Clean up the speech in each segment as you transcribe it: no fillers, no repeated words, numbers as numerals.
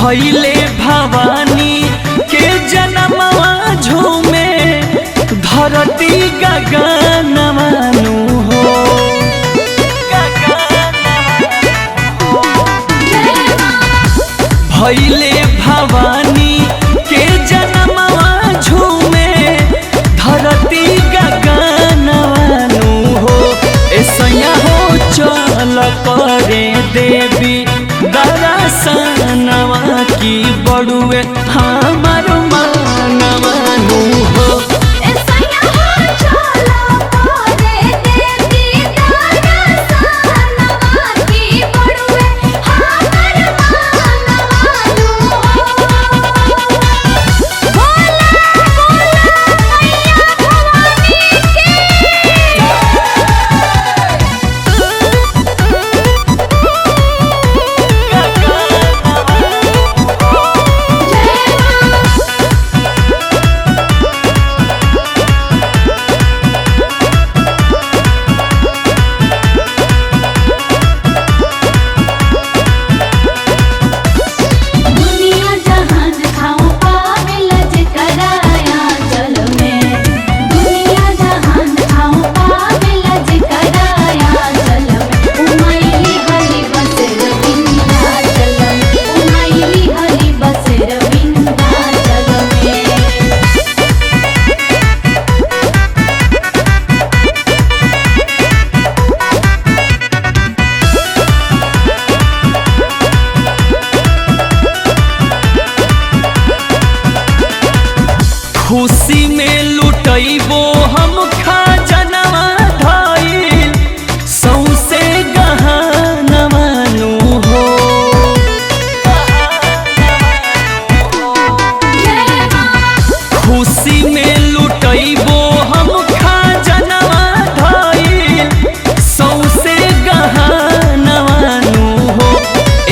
भइले भवानी के जनमवा झूमे धरती गगनमानु हो। भइले भवानी के जनमवा झूमे धरती गगनमानु हो। ऐसैया हो चल करे देवी दरसनवा की बड़ुए हमार मानवानु हो। खुशी में लुटैबो हम खजनवा धइल सौसे गहनवानु हो। खुशी में लुटैबो हम खजनवा धइल सौसे गहनवानु हो।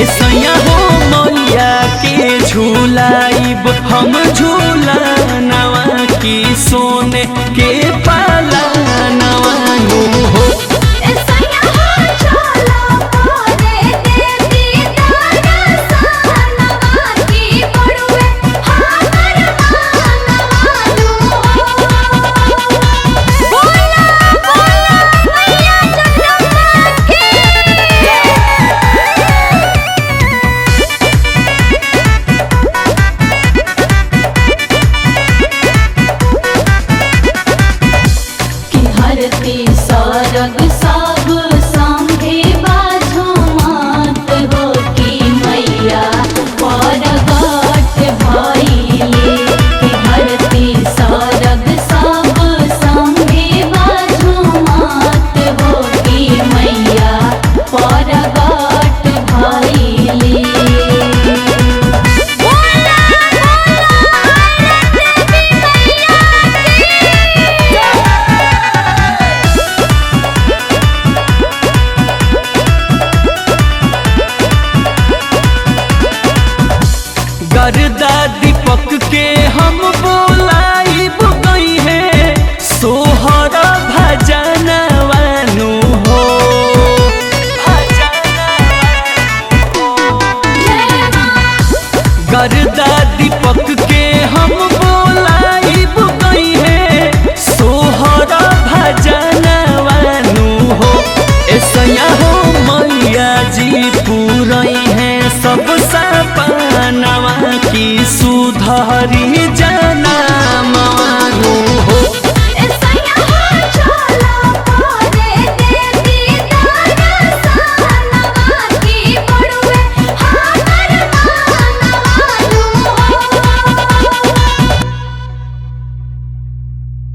ऐसैया हो मैया के झूलाइब हम झूलनवा की सोने के पाला नवानु हो। सरग सा